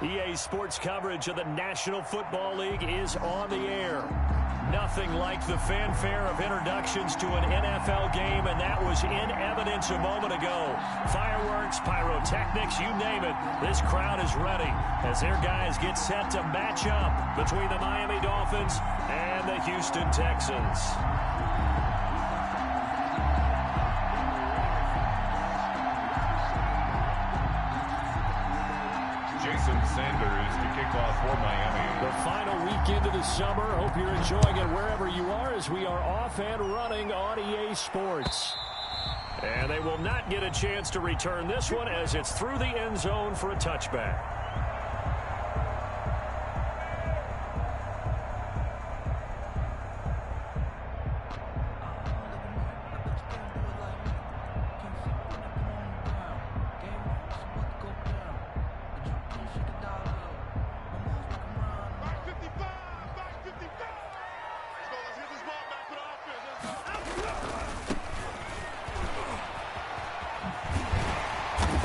EA Sports coverage of the National Football League is on the air. Nothing like the fanfare of introductions to an NFL game, and that was in evidence a moment ago. Fireworks, pyrotechnics, you name it. This crowd is ready as their guys get set to match up between the Miami Dolphins and the Houston Texans. Sanders to kick off for Miami. The final weekend of the summer. Hope you're enjoying it wherever you are as we are off and running on EA Sports. And they will not get a chance to return this one as it's through the end zone for a touchback.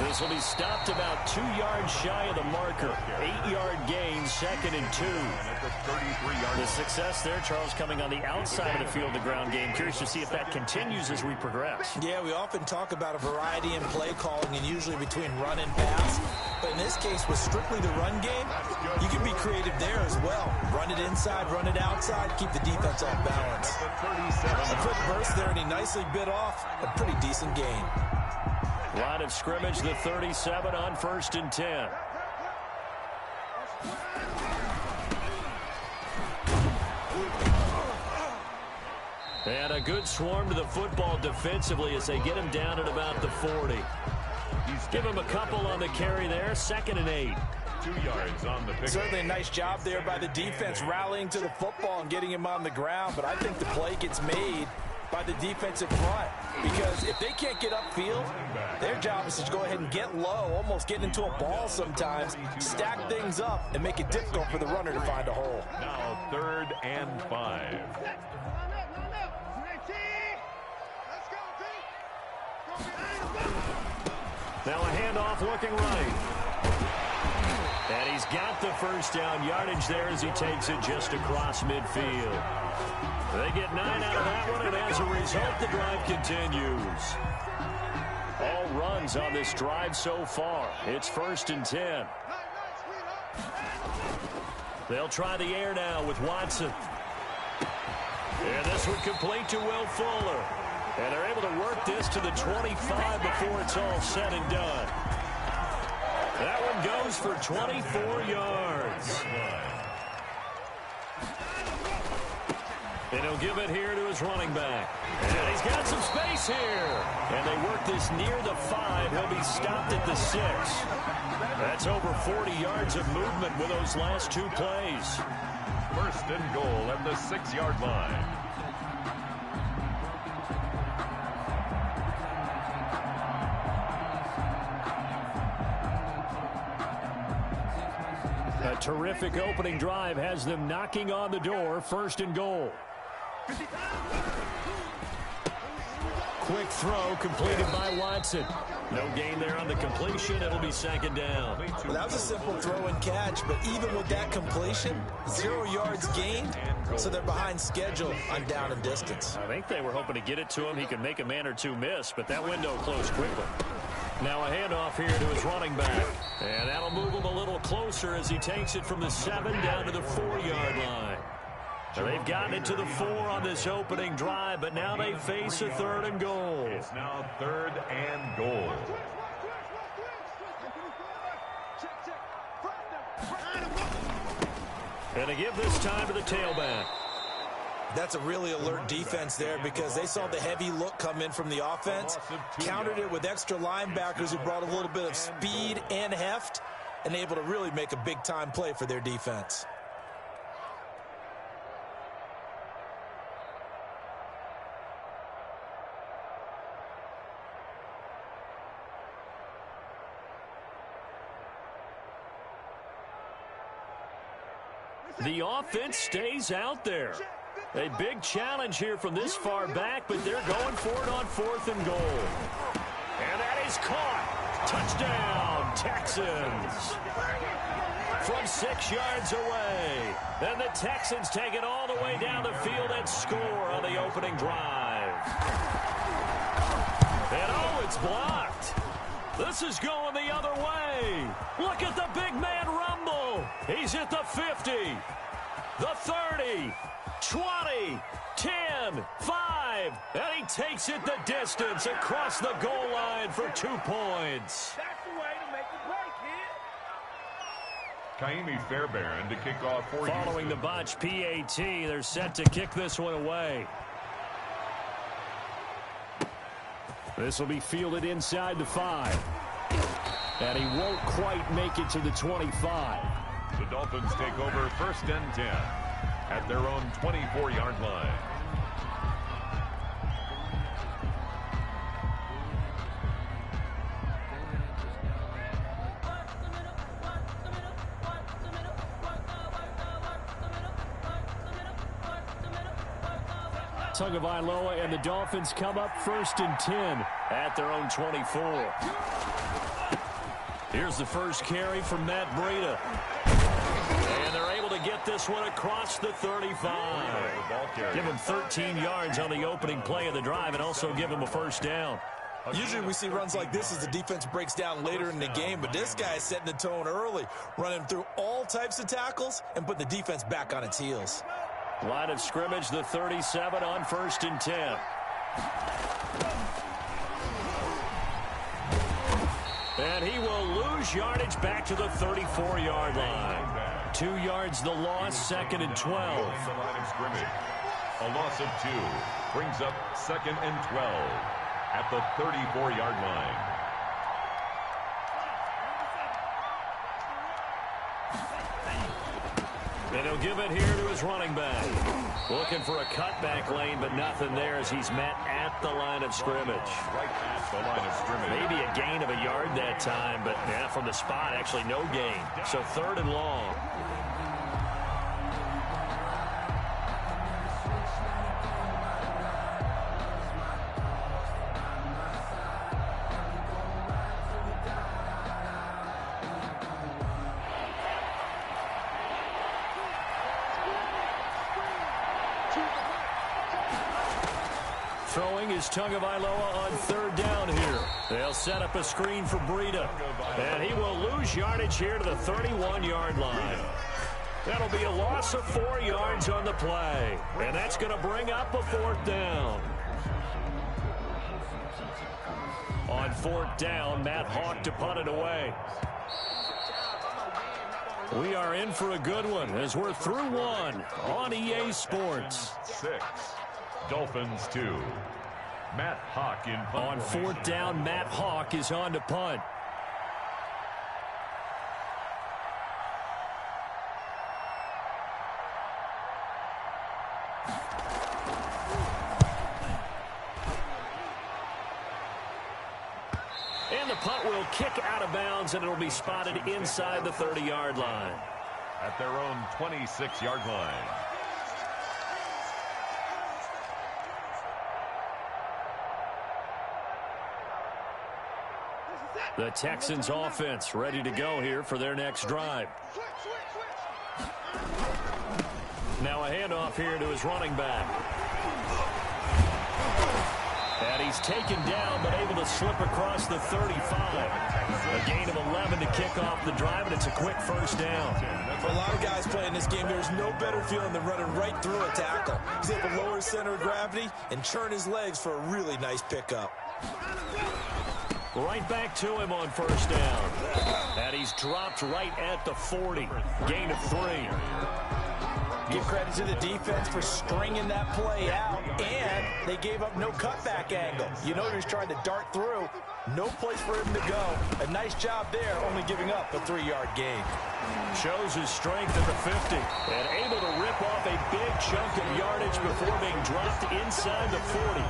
This will be stopped about 2 yards shy of the marker. 8-yard gain, 2nd and 2. The success there, Charles, coming on the outside of the field, the ground game. Curious to see if that continues as we progress. Yeah, we often talk about a variety in play calling and usually between run and pass. But in this case, with strictly the run game, you can be creative there as well. Run it inside, run it outside, keep the defense off balance. A quick burst there, and he nicely bit off a pretty decent gain. Line of scrimmage, the 37 on 1st and 10. And a good swarm to the football defensively as they get him down at about the 40. Give him a couple on the carry there, 2nd and 8. 2 yards on the pick. Certainly a nice job there by the defense rallying to the football and getting him on the ground, but I think the play gets made by the defensive front, because if they can't get upfield, their job is to go ahead and get low, almost get into a ball sometimes, stack things up, and make it difficult for the runner to find a hole. Now 3rd and 5. Now a handoff looking right. And he's got the first down yardage there as he takes it just across midfield. They get 9 out of that one, and as a result, the drive continues. All runs on this drive so far. It's 1st and 10. They'll try the air now with Watson. And this one complete to Will Fuller. And they're able to work this to the 25 before it's all said and done. That one goes for 24 yards. And he'll give it here to his running back. And he's got some space here. And they work this near the 5. He'll be stopped at the 6. That's over 40 yards of movement with those last 2 plays. 1st and goal at the 6-yard line. A terrific opening drive has them knocking on the door. 1st and goal. Quick throw completed by Watson. No gain there on the completion. It'll be 2nd down. Well, that was a simple throw and catch, but even with that completion, 0 yards gained, so they're behind schedule on down and distance. I think they were hoping to get it to him. He could make a man or two miss, but that window closed quickly. Now a handoff here to his running back. And that'll move him a little closer as he takes it from the 7 down to the 4-yard line. So they've gotten it to the 4 on this opening drive, but now they face a 3rd and goal. It's now 3rd and goal. And to give this time to the tailback. That's a really alert defense there because they saw the heavy look come in from the offense, countered it with extra linebackers who brought a little bit of speed and heft, and able to really make a big-time play for their defense. The offense stays out there. A big challenge here from this far back, but they're going for it on 4th and goal. And that is caught. Touchdown, Texans. from 6 yards away. And the Texans take it all the way down the field and score on the opening drive. And oh, it's blocked. This is going the other way. Look at the big man rumble. He's at the 50, the 30, 20, 10, 5, and he takes it the distance across the goal line for 2 points. That's the way to make the play, kid. Kaimi Fairbairn to kick off for Following the botch PAT, they're set to kick this one away. This will be fielded inside the 5. And he won't quite make it to the 25. The Dolphins take over 1st and 10 at their own 24-yard line. Tagovailoa and the Dolphins come up 1st and 10 at their own 24. Here's the first carry from Matt Breida. And they're able to get this one across the 35. Give him 13 yards on the opening play of the drive and also give him a first down. Usually we see runs like this as the defense breaks down later in the game, but this guy is setting the tone early, running through all types of tackles and put the defense back on its heels. Line of scrimmage, the 37 on 1st and 10. And he will lose yardage back to the 34-yard line. 2 yards the loss, 2nd and 12. The line of scrimmage. A loss of 2 brings up 2nd and 12 at the 34-yard line. And he'll give it here to his running back. Looking for a cutback lane, but nothing there as he's met at the line of scrimmage. Right at the line of scrimmage. Maybe a gain of a yard that time, but yeah, from the spot, actually no gain. So 3rd and long. Throwing is Tagovailoa on 3rd down here. They'll set up a screen for Breida. And he will lose yardage here to the 31-yard line. That'll be a loss of 4 yards on the play. And that's going to bring up a 4th down. On 4th down, Matt Hawk to punt it away. We are in for a good one as we're through one on EA Sports. 6. Dolphins 2. Matt Hawk in punt. On 4th down, Matt Hawk is on to punt. And the punt will kick out of bounds, and it'll be spotted inside the 30-yard line. At their own 26-yard line. The Texans offense ready to go here for their next drive. Now a handoff here to his running back. And he's taken down but able to slip across the 35. A gain of 11 to kick off the drive, and it's a quick first down. For a lot of guys playing this game, there's no better feeling than running right through a tackle. He's able to lower his center of gravity and churn his legs for a really nice pickup. Right back to him on first down. And he's dropped right at the 40. Gain of 3. Give credit to the defense for stringing that play out, and they gave up no cutback angle. You know he's trying to dart through. No place for him to go. A nice job there, only giving up a 3-yard gain. Shows his strength at the 50 and able to rip off a big chunk of yardage before being dropped inside the 40.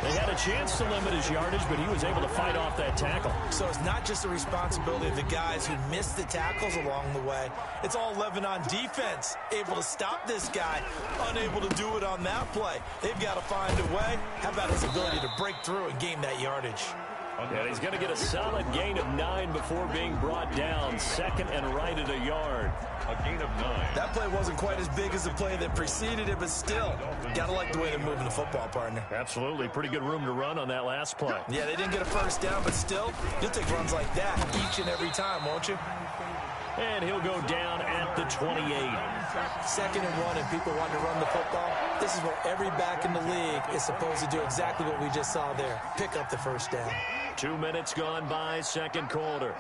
They had a chance to limit his yardage, but he was able to fight off that tackle. So it's not just the responsibility of the guys who missed the tackles along the way. It's all 11 on defense, able to stop this guy, unable to do it on that play. They've got to find a way. How about his ability to break through and gain that yardage? And he's going to get a solid gain of 9 before being brought down. Second and right at a yard. A gain of 9. That play wasn't quite as big as the play that preceded it, but still, got to like the way they're moving the football, partner. Absolutely. Pretty good room to run on that last play. Yeah, they didn't get a first down, but still, you'll take runs like that each and every time, won't you? And he'll go down at the 28. Second and 1, and people want to run the football. This is what every back in the league is supposed to do, exactly what we just saw there. Pick up the first down. 2 minutes gone by, second quarter.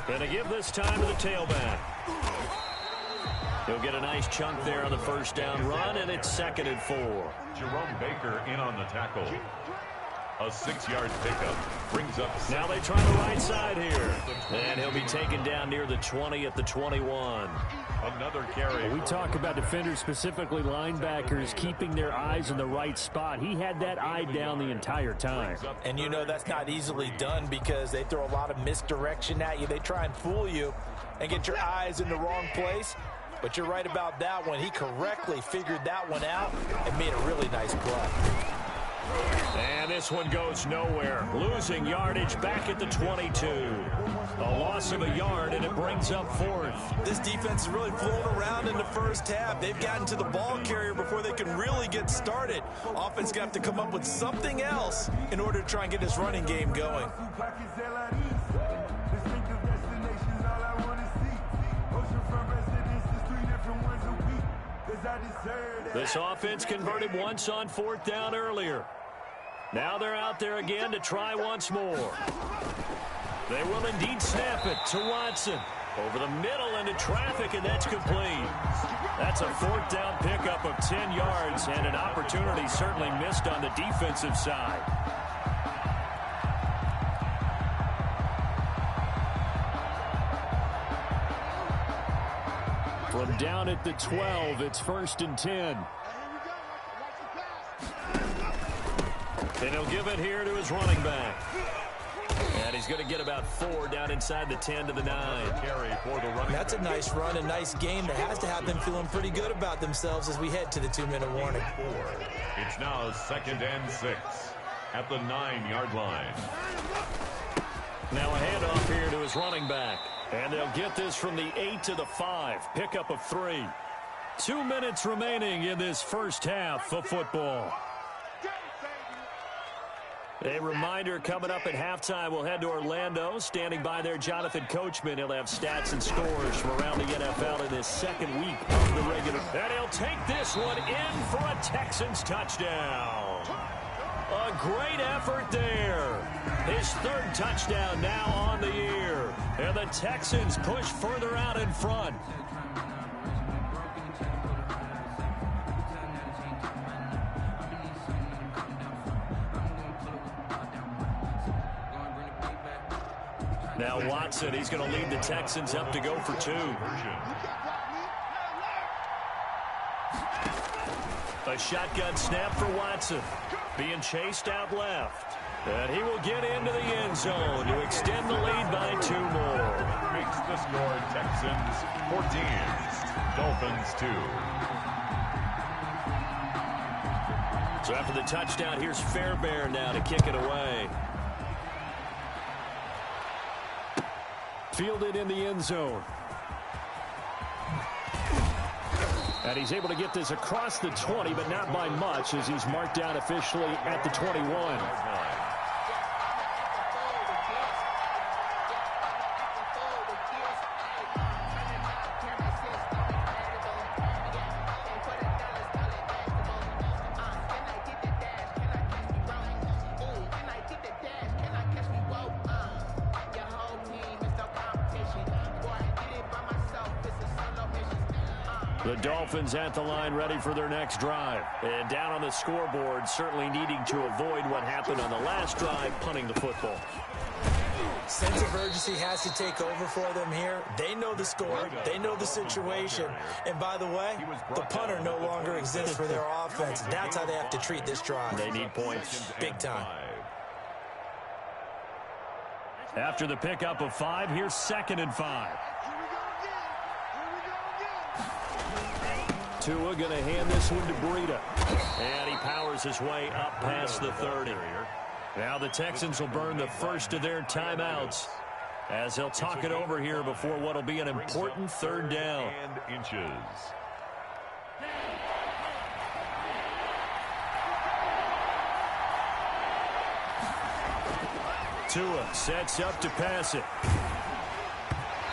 Gonna give this time to the tailback. He'll get a nice chunk there on the first down run, and it's second and 4. Jerome Baker in on the tackle. A 6-yard pickup brings up. Now they try the right side here. And he'll be taken down near the 20 at the 21. Another carry. We talk about defenders, specifically linebackers, keeping their eyes in the right spot. He had that eye down the entire time. And you know that's not easily done because they throw a lot of misdirection at you. They try and fool you and get your eyes in the wrong place. But you're right about that one. He correctly figured that one out and made a really nice play. And this one goes nowhere. Losing yardage back at the 22. A loss of a yard, and it brings up 4th. This defense is really flown around in the first half. They've gotten to the ball carrier before they can really get started. Offense going to have to come up with something else in order to try and get this running game going. This offense converted once on 4th down earlier. Now they're out there again to try once more. They will indeed snap it to Watson. Over the middle into traffic, and that's complete. That's a 4th down pickup of 10 yards, and an opportunity certainly missed on the defensive side. From down at the 12, it's 1st and 10. And he'll give it here to his running back. And he's going to get about 4 down inside the 10 to the 9. Carry for the running. That's a nice run, a nice game that has to have them feeling pretty good about themselves as we head to the 2-minute warning. It's now 2nd and 6 at the 9-yard line. Now a handoff here to his running back. And they'll get this from the 8 to the 5. Pickup of 3. 2 minutes remaining in this first half of football. A reminder coming up at halftime, we'll head to Orlando. Standing by there, Jonathan Coachman. He'll have stats and scores from around the NFL in this second week of the regular. And he'll take this one in for a Texans touchdown. A great effort there. His 3rd touchdown now on the year. And the Texans push further out in front. Now Watson, he's going to lead the Texans up to go for 2. A shotgun snap for Watson. Being chased out left. And he will get into the end zone to extend the lead by 2 more. Makes the score Texans 14, Dolphins 2. So after the touchdown, here's Fairbairn now to kick it away. Fielded in the end zone. And he's able to get this across the 20, but not by much, as he's marked down officially at the 21. The Dolphins at the line ready for their next drive. And down on the scoreboard, certainly needing to avoid what happened on the last drive, punting the football. Sense of urgency has to take over for them here. They know the score. They know the situation. And by the way, the punter no longer exists for their offense. That's how they have to treat this drive. They need points. Big time. After the pickup of 5, here's 2nd and 5. Tua going to hand this one to Breida. And he powers his way up past the 30. Now the Texans will burn the first of their timeouts as they'll talk it over here before what will be an important third down. Tua sets up to pass it.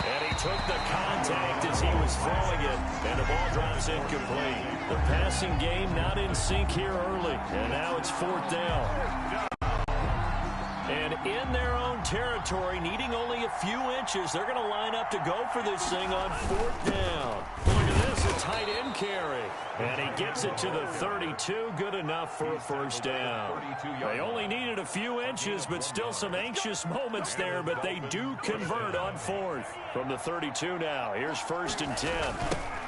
And he took the contact as he was throwing it, and the ball drops incomplete. The passing game not in sync here early, and now it's fourth down. And in their own territory, needing only a few inches, they're going to line up to go for this thing on fourth down. Look at this, a tight end carry. And he gets it to the 32, good enough for a first down. They only needed a few inches, but still some anxious moments there, but they do convert on fourth. From the 32 now, here's first and 10.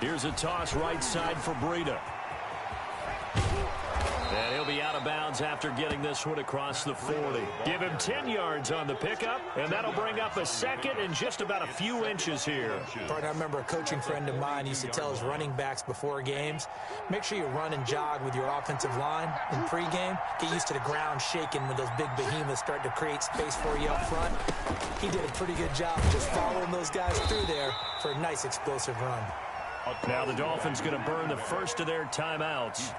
Here's a toss right side for Breida. And he'll be out of bounds after getting this one across the 40. Give him 10 yards on the pickup, and that'll bring up a second and just about a few inches here. I remember a coaching friend of mine used to tell his running backs before games, make sure you run and jog with your offensive line in pregame. Get used to the ground shaking when those big behemoths start to create space for you up front. He did a pretty good job just following those guys through there for a nice explosive run. Now the Dolphins going to burn the first of their timeouts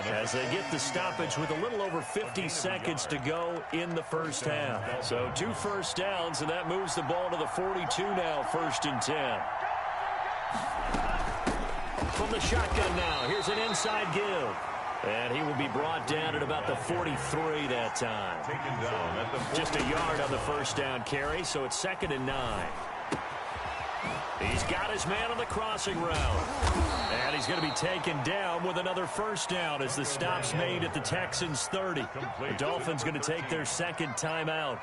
as they get the stoppage with a little over 50 seconds to go in the first half. So 2 first downs, and that moves the ball to the 42 now, first and 10. From the shotgun now, here's an inside give. And he will be brought down at about the 43 that time. Just a yard on the first down carry, so it's 2nd and 9. He's got his man on the crossing route. And he's going to be taken down with another first down as the stop's made at the Texans' 30. The Dolphins going to take their second timeout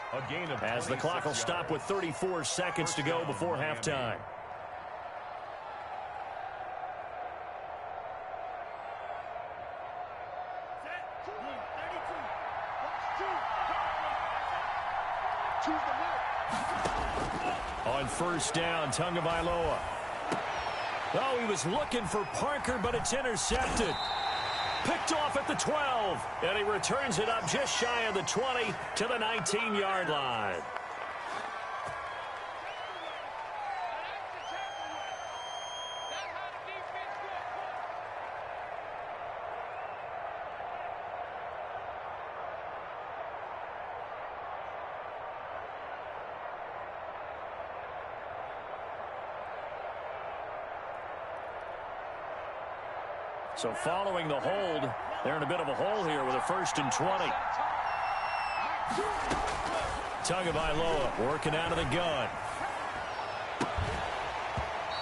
as the clock will stop with 34 seconds to go before halftime. On first down, Tagovailoa. Oh, he was looking for Parker, but it's intercepted. Picked off at the 12, and he returns it up just shy of the 20 to the 19-yard line. So following the hold, they're in a bit of a hole here with a first and 20. Tagovailoa working out of the gun.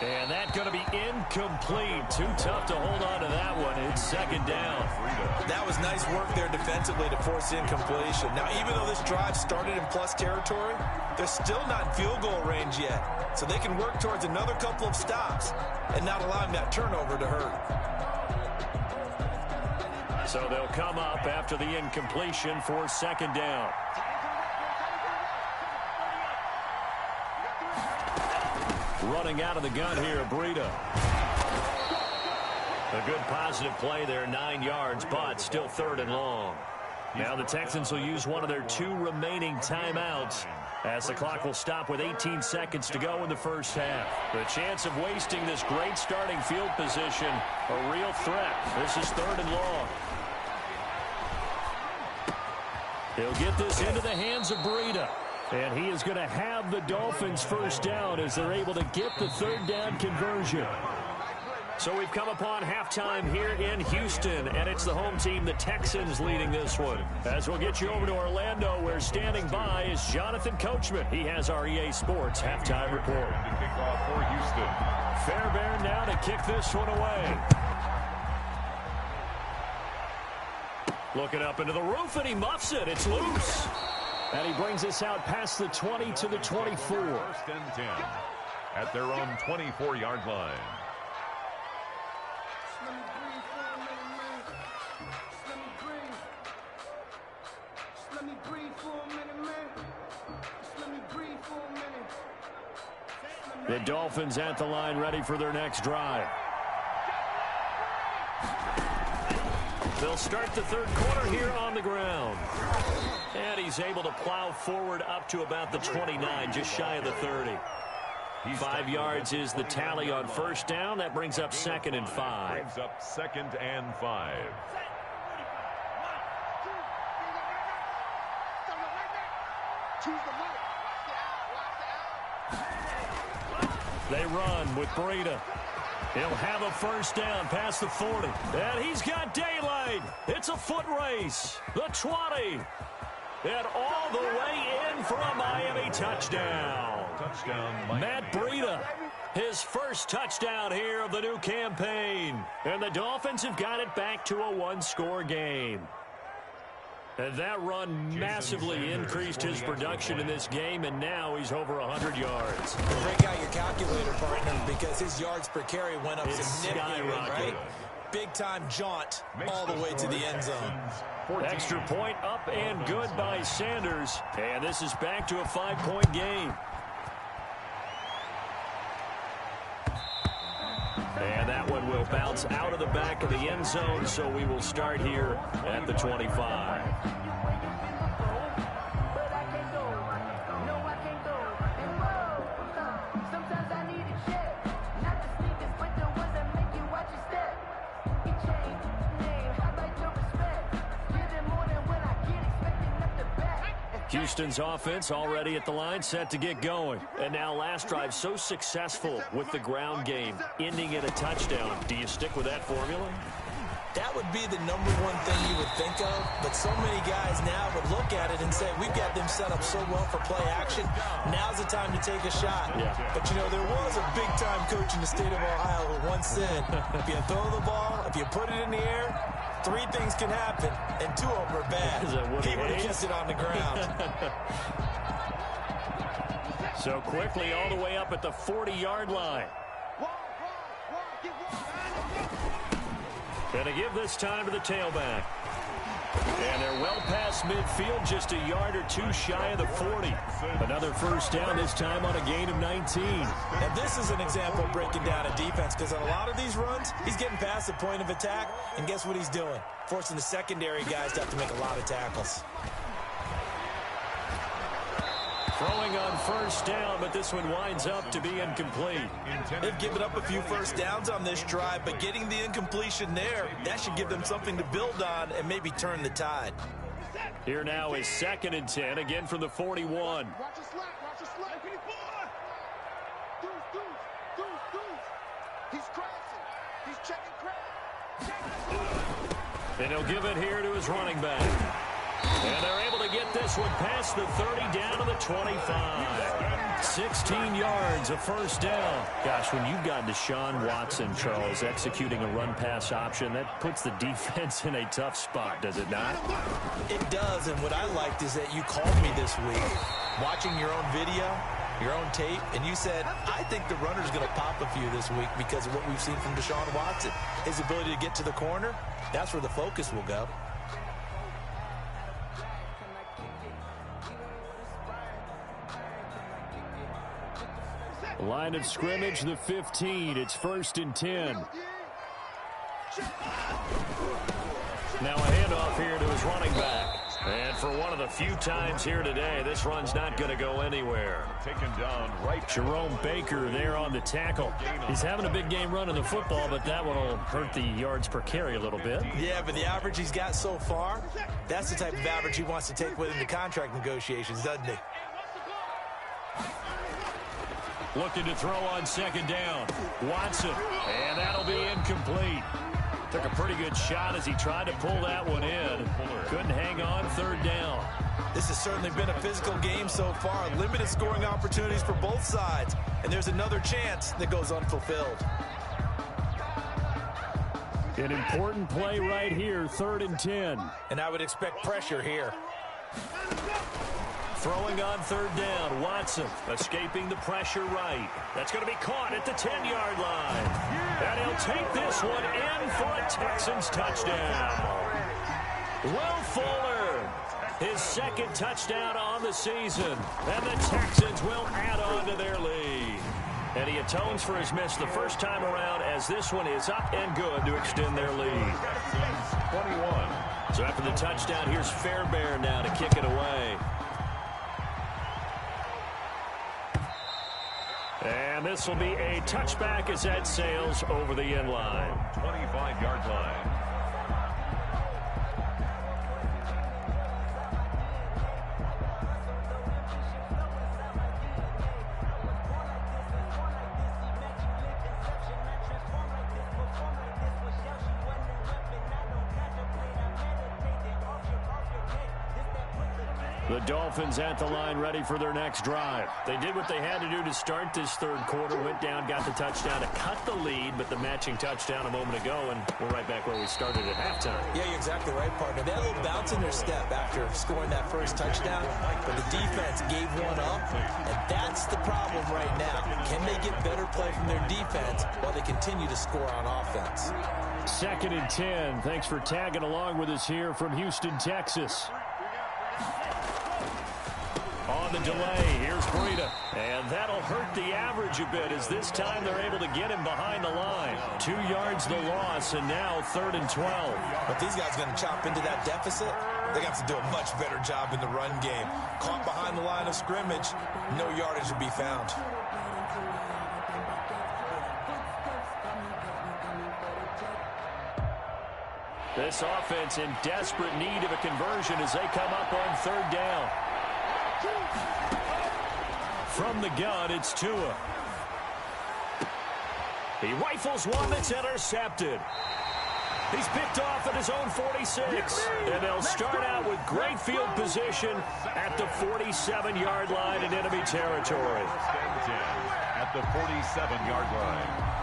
And that's going to be incomplete. Too tough to hold on to that one. It's 2nd down. That was nice work there defensively to force incompletion. Now, even though this drive started in plus territory, they're still not in field goal range yet. So they can work towards another couple of stops and not allowing that turnover to hurt. So they'll come up after the incompletion for 2nd down. Running out of the gun here, Breida. A good positive play there, 9 yards, but still 3rd and long. Now the Texans will use one of their 2 remaining timeouts as the clock will stop with 18 seconds to go in the first half. The chance of wasting this great starting field position, a real threat. This is 3rd and long. He'll get this into the hands of Breida. And he is going to have the Dolphins first down as they're able to get the 3rd down conversion. So we've come upon halftime here in Houston, and it's the home team, the Texans, leading this one. As we'll get you over to Orlando, where standing by is Jonathan Coachman. He has our EA Sports halftime report. Kickoff for Houston. Fairbairn now to kick this one away. Looking up into the roof, and he muffs it. It's loose. And he brings us out past the 20 to the 24. 1st and 10 at their own 24-yard line. The Dolphins at the line, ready for their next drive. They'll start the third quarter here on the ground. And he's able to plow forward up to about the 29, just shy of the 30. 5 yards is the tally on first down. That brings up 2nd and 5. Brings up 2nd and 5. They run with Breida. He'll have a first down past the 40. And he's got daylight. It's a foot race. The 20. And all the way in for a Miami touchdown. Touchdown, Matt Breida, his first touchdown here of the new campaign. And the Dolphins have got it back to a one-score game. And that run massively increased his production in this game, and now he's over 100 yards. Break out your calculator, partner, because his yards per carry went up significantly, right? Big-time jaunt all the way to the end zone. Extra point up and good by Sanders. And this is back to a 5-point game. And that one will bounce out of the back of the end zone, so we will start here at the 25. Houston's offense already at the line, set to get going. And now last drive so successful with the ground game, ending in a touchdown. Do you stick with that formula? That would be the number one thing you would think of, but so many guys now would look at it and say, we've got them set up so well for play action. Now's the time to take a shot. Yeah. But, you know, there was a big-time coach in the state of Ohio who once said, if you throw the ball, if you put it in the air, 3 things can happen, and 2 of them are bad. He would have kept it on the ground. So quickly all the way up at the 40-yard line. Going to give this time to the tailback. And they're well past midfield, just a yard or 2 shy of the 40. Another first down, this time on a gain of 19. And this is an example of breaking down a defense, because on a lot of these runs, he's getting past the point of attack, and guess what he's doing? Forcing the secondary guys to have to make a lot of tackles. Throwing on first down, but this one winds up to be incomplete. They've given up a few first downs on this drive, but getting the incompletion there, that should give them something to build on and maybe turn the tide. Here now is 2nd and 10, again from the 41. Watch your slack, watch your slack. He's crashing. He's checking crash. And he'll give it here to his running back. And they're able to get this one past the 30 down to the 25. 16 yards, a first down. Gosh, when you've got Deshaun Watson, Charles, executing a run-pass option, that puts the defense in a tough spot, does it not? It does, and what I liked is that you called me this week, watching your own video, your own tape, and you said, I think the runner's going to pop a few this week because of what we've seen from Deshaun Watson. His ability to get to the corner, that's where the focus will go. Line of scrimmage, the 15. It's 1st and 10. Now a handoff here to his running back. And for one of the few times here today, this run's not going to go anywhere. Taken down right. Jerome Baker there on the tackle. He's having a big game running the football, but that one will hurt the yards per carry a little bit. Yeah, but the average he's got so far, that's the type of average he wants to take with him to contract negotiations, doesn't he? Looking to throw on 2nd down. Watson, and that'll be incomplete. Took a pretty good shot as he tried to pull that one in. Couldn't hang on 3rd down. This has certainly been a physical game so far. Limited scoring opportunities for both sides. And there's another chance that goes unfulfilled. An important play right here, 3rd and 10. And I would expect pressure here. Throwing on 3rd down, Watson escaping the pressure right. That's going to be caught at the 10-yard line. And he'll take this one in for a Texans touchdown. Will Fuller, his 2nd touchdown on the season. And the Texans will add on to their lead. And he atones for his miss the first time around as this one is up and good to extend their lead. 21. So after the touchdown, here's Fairbairn now to kick it away. And this will be a touchback as that sails over the end line. 25-yard line. The Dolphins at the line ready for their next drive. They did what they had to do to start this third quarter, went down, got the touchdown to cut the lead, but the matching touchdown a moment ago, and we're right back where we started at halftime. Yeah, you're exactly right, partner. They had a little bounce in their step after scoring that first touchdown, but the defense gave one up, and that's the problem right now. Can they get better play from their defense while they continue to score on offense? 2nd and 10. Thanks for tagging along with us here from Houston, Texas. On the delay, here's Breida. And that'll hurt the average a bit as this time they're able to get him behind the line. 2 yards the loss, and now 3rd and 12. But these guys going to chop into that deficit? They got to do a much better job in the run game. Caught behind the line of scrimmage, no yardage to be found. This offense in desperate need of a conversion as they come up on 3rd down. From the gun, it's Tua. He rifles one that's intercepted. He's picked off at his own 46. And they'll start out with great field position at the 47-yard line in enemy territory. At the 47-yard line.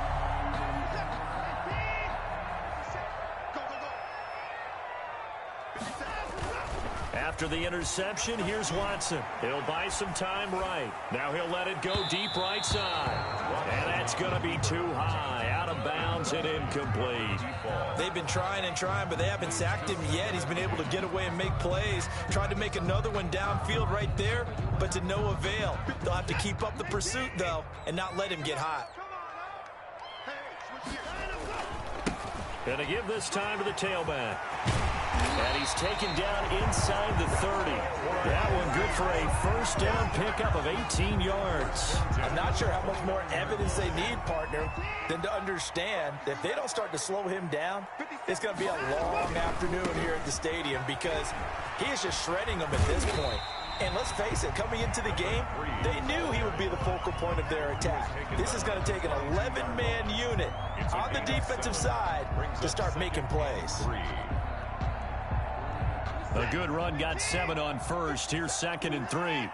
After the interception, here's Watson. He'll buy some time right. Now he'll let it go deep right side. And that's going to be too high. Out of bounds and incomplete. They've been trying and trying, but they haven't sacked him yet. He's been able to get away and make plays. Tried to make another one downfield right there, but to no avail. They'll have to keep up the pursuit, though, and not let him get hot. Going to give this time to the tailback. And he's taken down inside the 30. That one good for a first down pickup of 18 yards. I'm not sure how much more evidence they need, partner, than to understand that if they don't start to slow him down, it's going to be a long afternoon here at the stadium because he is just shredding them at this point. And let's face it, coming into the game, they knew he would be the focal point of their attack. This is going to take an 11-man unit on the defensive side to start making plays. A good run got 7 on first. Here's 2nd and 3.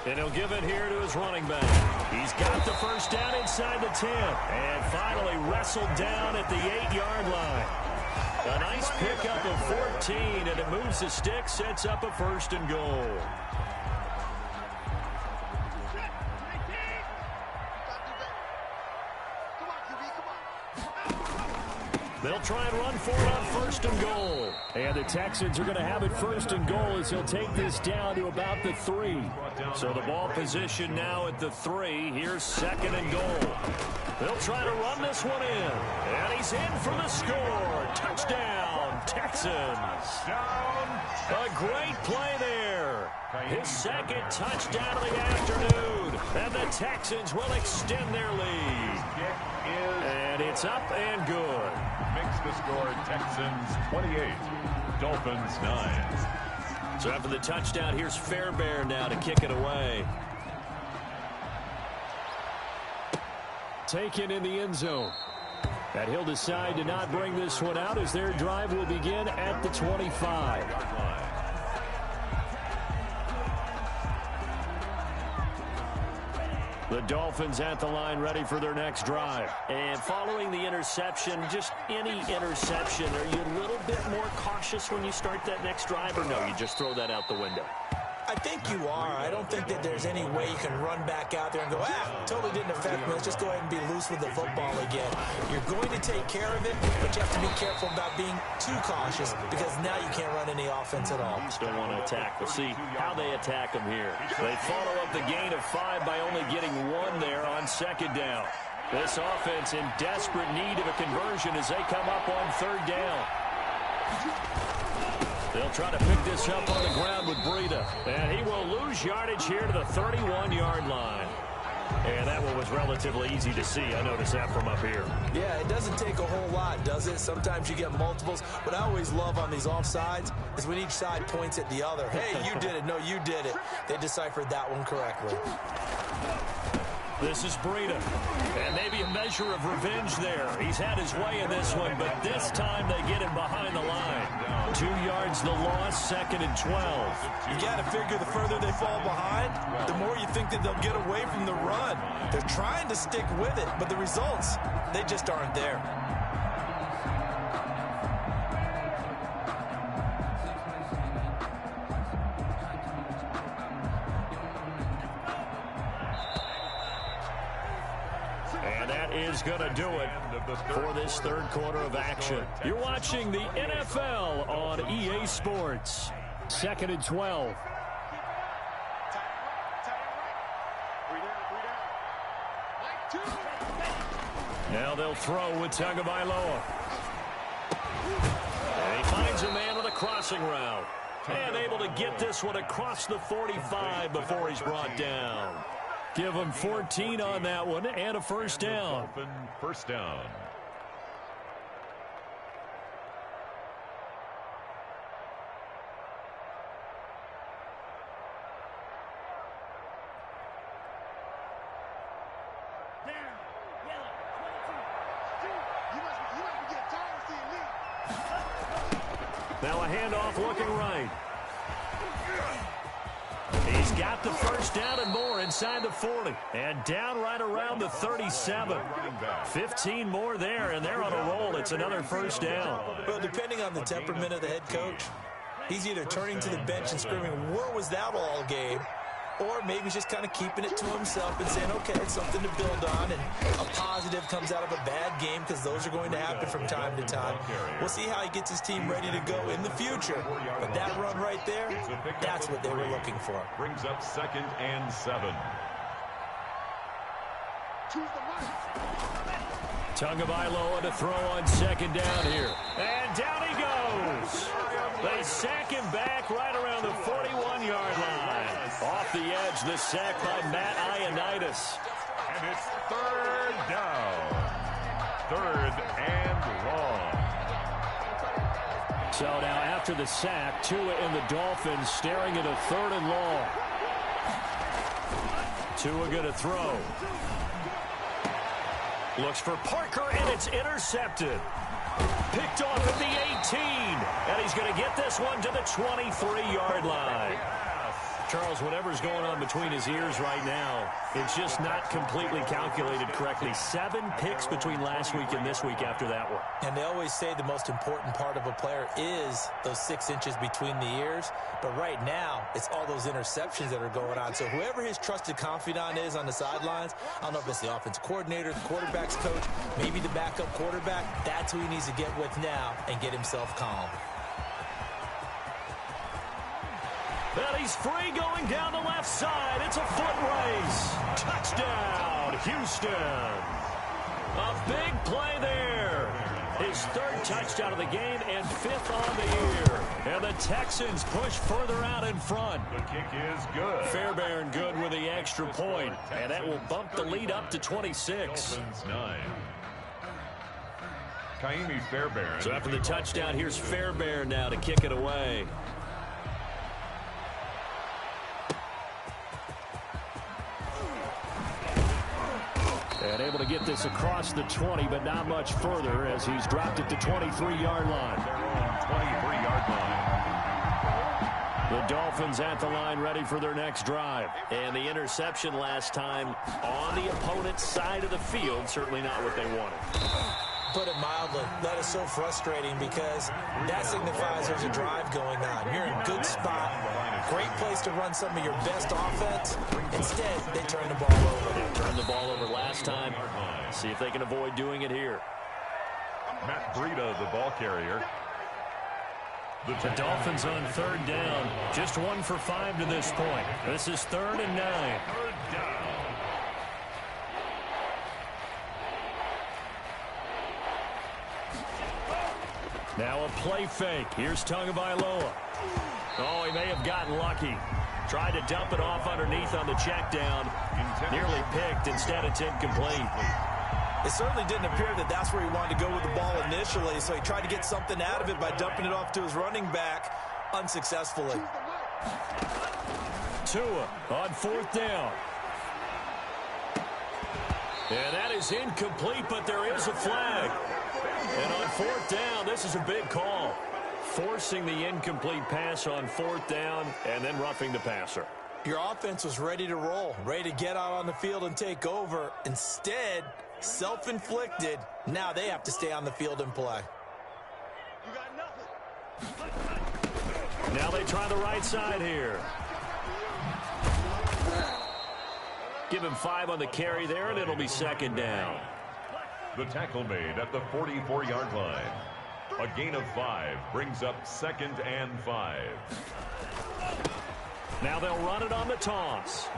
And he'll give it here to his running back. He's got the first down inside the 10. And finally wrestled down at the 8-yard line. A nice pickup of 14, and it moves the stick, sets up a 1st and goal. They'll try and run for it on 1st and goal. And the Texans are going to have it 1st and goal as he'll take this down to about the 3. So the ball position now at the 3. Here's 2nd and goal. They'll try to run this one in. And he's in for the score. Touchdown, Texans. A great play there. His 2nd touchdown of the afternoon. And the Texans will extend their lead. And it's up and good. Makes the score Texans 28, Dolphins 9. So after the touchdown, here's Fairbairn now to kick it away. Taken in the end zone. And he'll decide to not bring this one out as their drive will begin at the 25. The Dolphins at the line ready for their next drive. And following the interception, just any interception, are you a little bit more cautious when you start that next drive, or no, you just throw that out the window? I think you are. I don't think that there's any way you can run back out there and go, totally didn't affect me. Let's just go ahead and be loose with the football again. You're going to take care of it, but you have to be careful about being too cautious because now you can't run any offense at all. Still want to attack. We'll see how they attack them here. They follow up the gain of 5 by only getting 1 there on second down. This offense in desperate need of a conversion as they come up on third down. They'll try to pick this up on the ground with Breida. And he will lose yardage here to the 31-yard line. And that one was relatively easy to see. I noticed that from up here. Yeah, it doesn't take a whole lot, does it? Sometimes you get multiples. What I always love on these offsides is when each side points at the other. Hey, you did it. No, you did it. They deciphered that one correctly. This is Breida. And maybe a measure of revenge there. He's had his way in this one, but this time they get him behind the line. 2 yards the loss, 2nd and 12. You got to figure the further they fall behind, the more you think that they'll get away from the run. They're trying to stick with it, but the results, they just aren't there. And that is going to do it for this third quarter of action. You're watching the NFL on EA Sports. 2nd and 12. Now they'll throw with Tagovailoa. And he finds a man with a crossing route. And able to get this one across the 45 before he's brought down. Give him 14 on that one and a first down. First down. Now a handoff looking right. He's got the first down and more inside the 40. And down right around the 37. 15 more there, and they're on a roll. It's another first down. Well, depending on the temperament of the head coach, he's either turning to the bench and screaming, "Where was that all game?" Or maybe he's just kind of keeping it to himself and saying, okay, it's something to build on, and a positive comes out of a bad game because those are going to happen from time to time. We'll see how he gets his team ready to go in the future. But that run right there, that's what they were looking for. Brings up 2nd and 7. Tagovailoa to throw on second down here. And down he goes. They sack him back right around the 41-yard line. Off the edge, the sack by Matt Ioannidis. And it's 3rd down. 3rd and long. So now after the sack, Tua and the Dolphins staring at a 3rd and long. Tua going to throw. Looks for Parker, and it's intercepted. Picked off at the 18. And he's going to get this one to the 23-yard line. Charles, whatever's going on between his ears right now, it's just not completely calculated correctly. 7 picks between last week and this week after that one. And they always say the most important part of a player is those 6 inches between the ears. But right now, it's all those interceptions that are going on. So whoever his trusted confidant is on the sidelines, I don't know if it's the offensive coordinator, the quarterback's coach, maybe the backup quarterback, that's who he needs to get with now and get himself calm. And he's free going down the left side. It's a foot race. Touchdown, Houston. A big play there. His 3rd touchdown of the game and 5th on the year. And the Texans push further out in front. The kick is good. Fairbairn good with the extra point. And that will bump the lead up to 26. 9. Kaimi Fairbairn. So after the touchdown, here's Fairbairn now to kick it away. And able to get this across the 20, but not much further as he's dropped it to 23-yard line. Their own 23-yard line. The Dolphins at the line ready for their next drive. And the interception last time on the opponent's side of the field, certainly not what they wanted. Put it mildly, that is so frustrating because that signifies there's a drive going on. You're in a good spot, great place to run some of your best offense. Instead, they turn the ball over. They turned the ball over last time. See if they can avoid doing it here. Matt Breida, the ball carrier. The Dolphins on third down. Just 1 for 5 to this point. This is 3rd and 9. Third down. Now a play fake. Here's Tagovailoa. Oh, he may have gotten lucky. Tried to dump it off underneath on the check down. Nearly picked. Instead, it's incomplete. It certainly didn't appear that that's where he wanted to go with the ball initially, so he tried to get something out of it by dumping it off to his running back unsuccessfully. Tua on 4th down. And that is incomplete, but there is a flag. And on 4th down, this is a big call. Forcing the incomplete pass on 4th down and then roughing the passer. Your offense was ready to roll, ready to get out on the field and take over. Instead, self-inflicted. Now they have to stay on the field and play. Now they try the right side here. Give him 5 on the carry there, and it'll be 2nd down. The tackle made at the 44-yard line. A gain of 5 brings up 2nd and 5. Now they'll run it on the toss.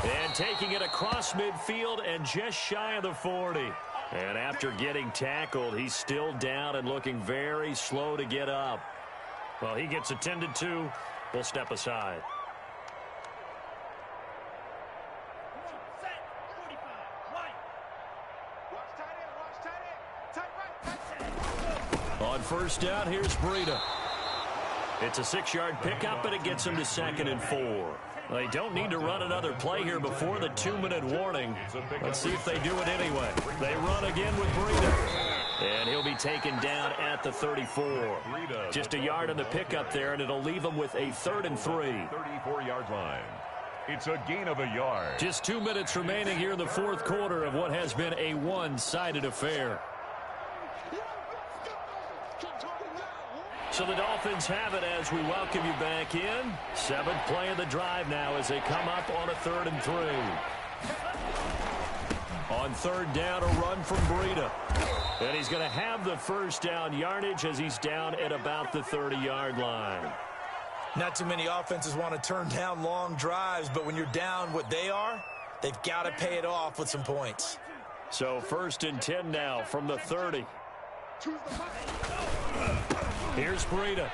And taking it across midfield and just shy of the 40. And after getting tackled, he's still down and looking very slow to get up. Well, he gets attended to. We'll step aside. On 1st down, here's Breida. It's a 6-yard pickup, but it gets him to 2nd and 4. They don't need to run another play here before the 2-minute warning. Let's see if they do it anyway. They run again with Breida. And he'll be taken down at the 34. Just a yard on the pickup there, and it'll leave him with a 3rd and 3. 34-yard line. It's a gain of a yard. Just 2 minutes remaining here in the 4th quarter of what has been a one-sided affair. So the Dolphins have it as we welcome you back in. 7th play of the drive now as they come up on a 3rd and 3. On 3rd down, a run from Breida. And he's going to have the 1st down yardage as he's down at about the 30-yard line. Not too many offenses want to turn down long drives, but when you're down what they are, they've got to pay it off with some points. So 1st and 10 now from the 30. Here's Breida.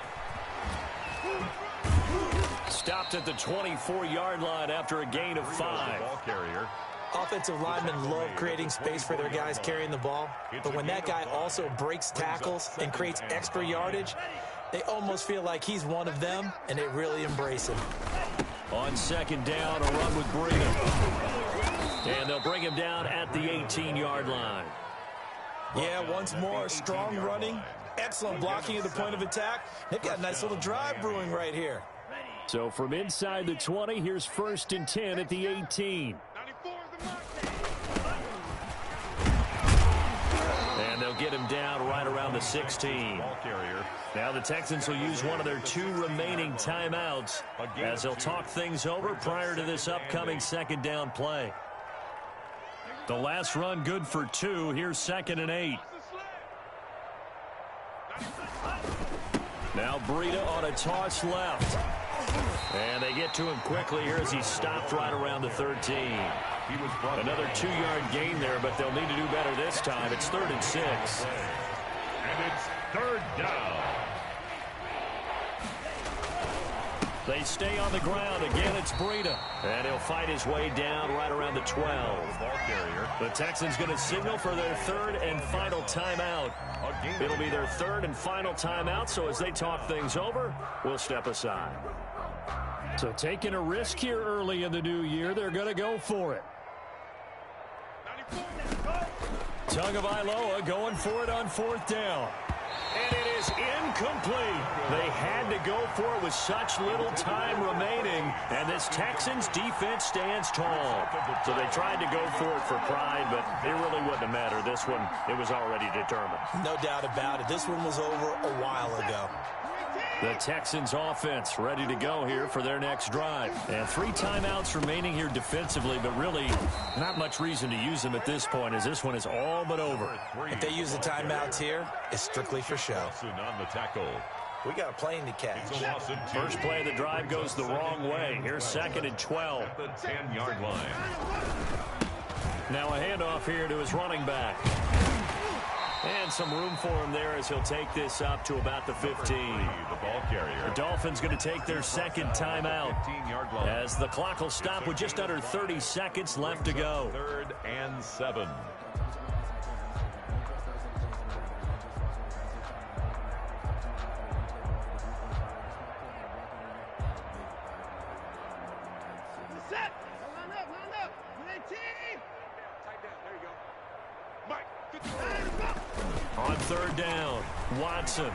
Stopped at the 24-yard line after a gain of 5. Ball carrier. Offensive linemen love creating space for their guys carrying the ball, but when that guy also breaks tackles and creates extra yardage, they almost feel like he's one of them, and they really embrace him. On 2nd down, a run with Breida. And they'll bring him down at the 18-yard line. Yeah, once more, strong running, excellent blocking at the point of attack. They've got a nice little drive brewing right here. So from inside the 20, here's 1st and 10 at the 18. And they'll get him down right around the 16. Ball carrier. Now the Texans will use one of their 2 remaining timeouts as they'll talk things over prior to this upcoming 2nd down play. The last run good for 2. Here's 2nd and 8. Now Breida on a toss left. And they get to him quickly here as he's stopped right around the 13. Another 2-yard gain there, but they'll need to do better this time. It's 3rd and 6. And it's 3rd down. They stay on the ground. Again, it's Breida. And he'll fight his way down right around the 12. Ball carrier. The Texans going to signal for their 3rd and final timeout. It'll be their 3rd and final timeout, so as they talk things over, we'll step aside. So taking a risk here early in the new year, they're going to go for it. Tagovailoa going for it on 4th down. And it is incomplete. They had to go for it with such little time remaining. And this Texans defense stands tall. So they tried to go for it for pride, but it really wouldn't have mattered. This one, it was already determined. No doubt about it. This one was over a while ago. The Texans offense ready to go here for their next drive. And 3 timeouts remaining here defensively, but really not much reason to use them at this point as this one is all but over. If they use the timeouts here, it's strictly for show. On the tackle. We got a plane to catch. It's a loss of 2. First play of the drive goes the wrong way. Here's 2nd and 12. At the 10-yard line. Now a handoff here to his running back. And some room for him there as he'll take this up to about the 15. The ball carrier. The Dolphins going to take their 2nd timeout 15-yard line. as the clock will stop with just under 30 seconds left to go. 3rd and 7. Set. Line up. Red team. Tight down. There you go. Mike. On 3rd down, Watson.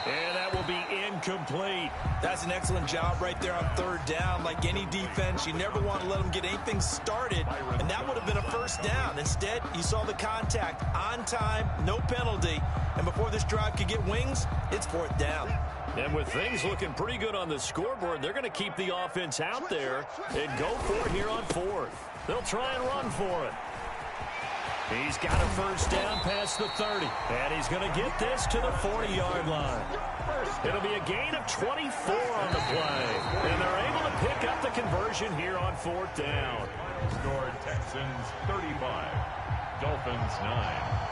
And that will be incomplete. That's an excellent job right there on 3rd down. Like any defense, you never want to let them get anything started, and that would have been a 1st down. Instead, you saw the contact on time, no penalty, and before this drive could get wings, it's 4th down. And with things looking pretty good on the scoreboard, they're going to keep the offense out there and go for it here on 4th. They'll try and run for it. He's got a 1st down past the 30. And he's going to get this to the 40-yard line. It'll be a gain of 24 on the play. And they're able to pick up the conversion here on 4th down. Score Texans 35. Dolphins 9.